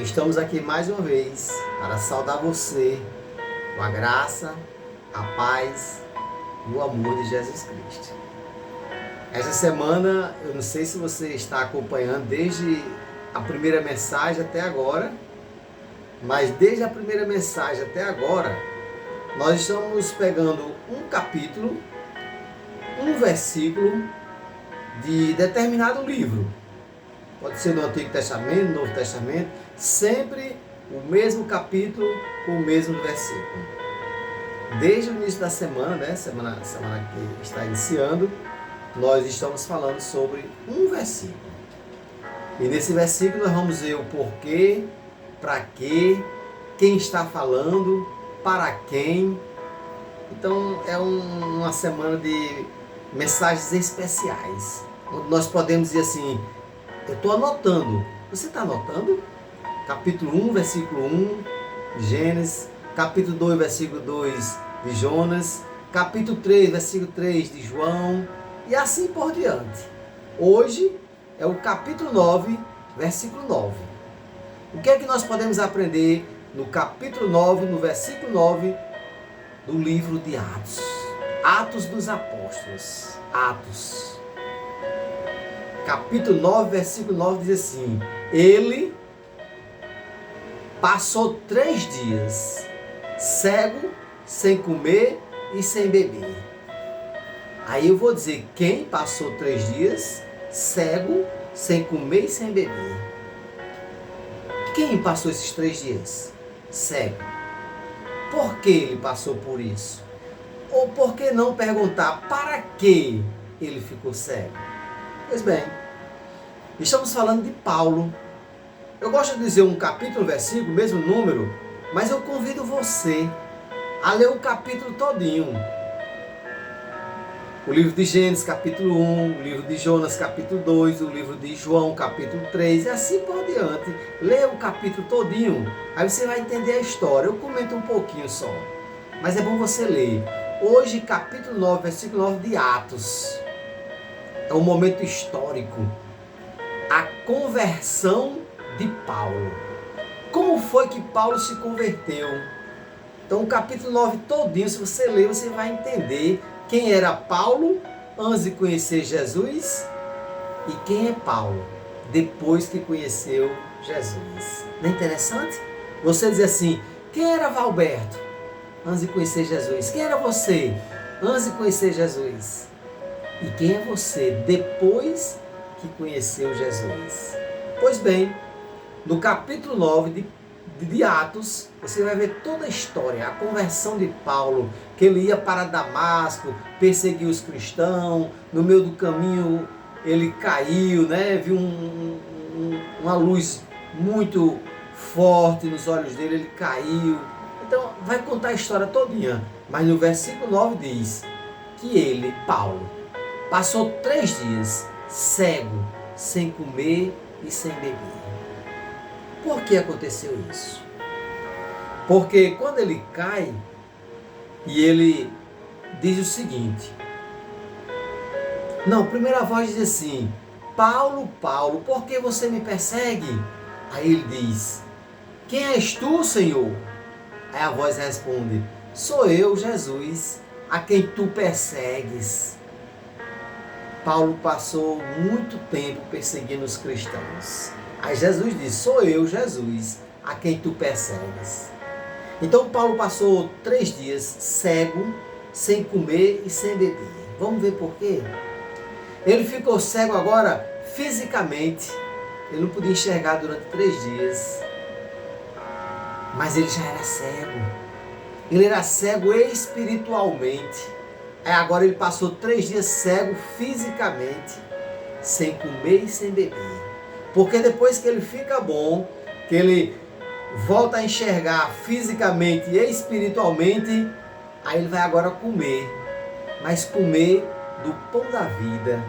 Estamos aqui mais uma vez para saudar você com a graça, a paz e o amor de Jesus Cristo. Essa semana, eu não sei se você está acompanhando desde a primeira mensagem até agora, mas desde a primeira mensagem até agora, nós estamos pegando um capítulo, um versículo de determinado livro. Pode ser no Antigo Testamento, no Novo Testamento, sempre o mesmo capítulo com o mesmo versículo. Desde o início da semana, semana que está iniciando, nós estamos falando sobre um versículo. E nesse versículo nós vamos ver o porquê, para quê, quem está falando, para quem. Então é uma semana de mensagens especiais, onde nós podemos dizer assim: eu estou anotando. Você está anotando? Capítulo 1, versículo 1 de Gênesis. Capítulo 2, versículo 2 de Jonas. Capítulo 3, versículo 3 de João. E assim por diante. Hoje é o capítulo 9, versículo 9. O que é que nós podemos aprender no capítulo 9, no versículo 9 do livro de Atos? Atos dos Apóstolos. Atos. Capítulo 9, versículo 9 diz assim: ele passou 3 dias cego, sem comer e sem beber. Aí eu vou dizer quem passou 3 dias cego, sem comer e sem beber. Quem passou esses 3 dias cego? Por que ele passou por isso? Ou por que não perguntar para que ele ficou cego? Pois bem, estamos falando de Paulo. Eu gosto de dizer um capítulo, um versículo, mesmo número, mas eu convido você a ler o capítulo todinho. O livro de Gênesis, capítulo 1, o livro de Jonas, capítulo 2, o livro de João, capítulo 3, e assim por diante. Leia o capítulo todinho, aí você vai entender a história. Eu comento um pouquinho só, mas é bom você ler. Hoje, capítulo 9, versículo 9 de Atos. É um momento histórico. A conversão de Paulo. Como foi que Paulo se converteu? Então, o capítulo 9 todinho, se você ler, você vai entender quem era Paulo antes de conhecer Jesus e quem é Paulo depois que conheceu Jesus. Não é interessante? Você diz assim: quem era Valberto antes de conhecer Jesus? Quem era você antes de conhecer Jesus? E quem é você depois que conheceu Jesus? Pois bem, no capítulo 9 de Atos, você vai ver toda a história, a conversão de Paulo, que ele ia para Damasco, perseguir os cristãos, no meio do caminho ele caiu, viu uma luz muito forte nos olhos dele, ele caiu. Então vai contar a história todinha, mas no versículo 9 diz que ele, Paulo, passou 3 dias cego, sem comer e sem beber. Por que aconteceu isso? Porque quando ele cai, e ele diz o seguinte: não, a primeira voz diz assim: Paulo, Paulo, por que você me persegue? Aí ele diz: quem és tu, Senhor? Aí a voz responde: sou eu, Jesus, a quem tu persegues. Paulo passou muito tempo perseguindo os cristãos. Aí Jesus diz: sou eu, Jesus, a quem tu persegues. Então Paulo passou 3 dias cego, sem comer e sem beber. Vamos ver por quê? Ele ficou cego agora fisicamente. Ele não podia enxergar durante 3 dias. Mas ele já era cego. Ele era cego espiritualmente. Aí agora ele passou 3 dias cego fisicamente, sem comer e sem beber. Porque depois que ele fica bom, que ele volta a enxergar fisicamente e espiritualmente, aí ele vai agora comer. Mas comer do pão da vida.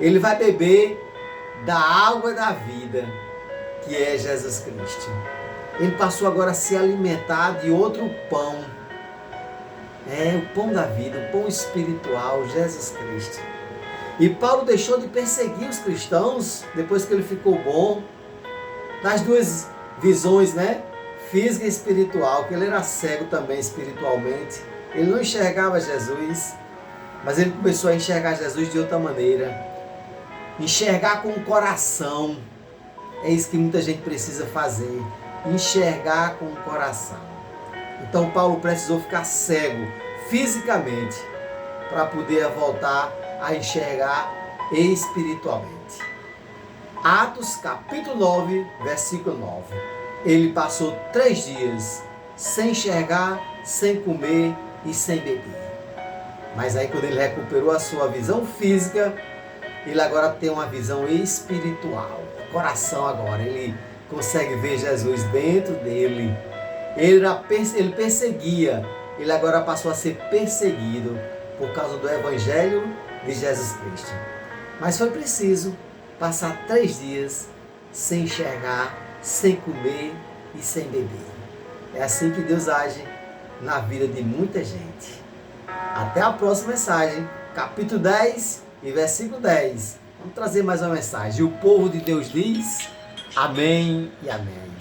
Ele vai beber da água da vida, que é Jesus Cristo. Ele passou agora a se alimentar de outro pão. O pão da vida, o pão espiritual, Jesus Cristo. E Paulo deixou de perseguir os cristãos depois que ele ficou bom. nas duas visões, né? Física e espiritual, que ele era cego também espiritualmente. Ele não enxergava Jesus, mas ele começou a enxergar Jesus de outra maneira. Enxergar com o coração. É isso que muita gente precisa fazer. Enxergar com o coração. Então Paulo precisou ficar cego fisicamente para poder voltar a enxergar espiritualmente. Atos capítulo 9, versículo 9. Ele passou 3 dias sem enxergar, sem comer e sem beber. Mas aí quando ele recuperou a sua visão física, ele agora tem uma visão espiritual. Coração agora, ele consegue ver Jesus dentro dele. Ele perseguia, ele agora passou a ser perseguido por causa do Evangelho de Jesus Cristo. Mas foi preciso passar 3 dias sem enxergar, sem comer e sem beber. É assim que Deus age na vida de muita gente. Até a próxima mensagem, capítulo 10 e versículo 10. Vamos trazer mais uma mensagem. O povo de Deus diz: amém e amém.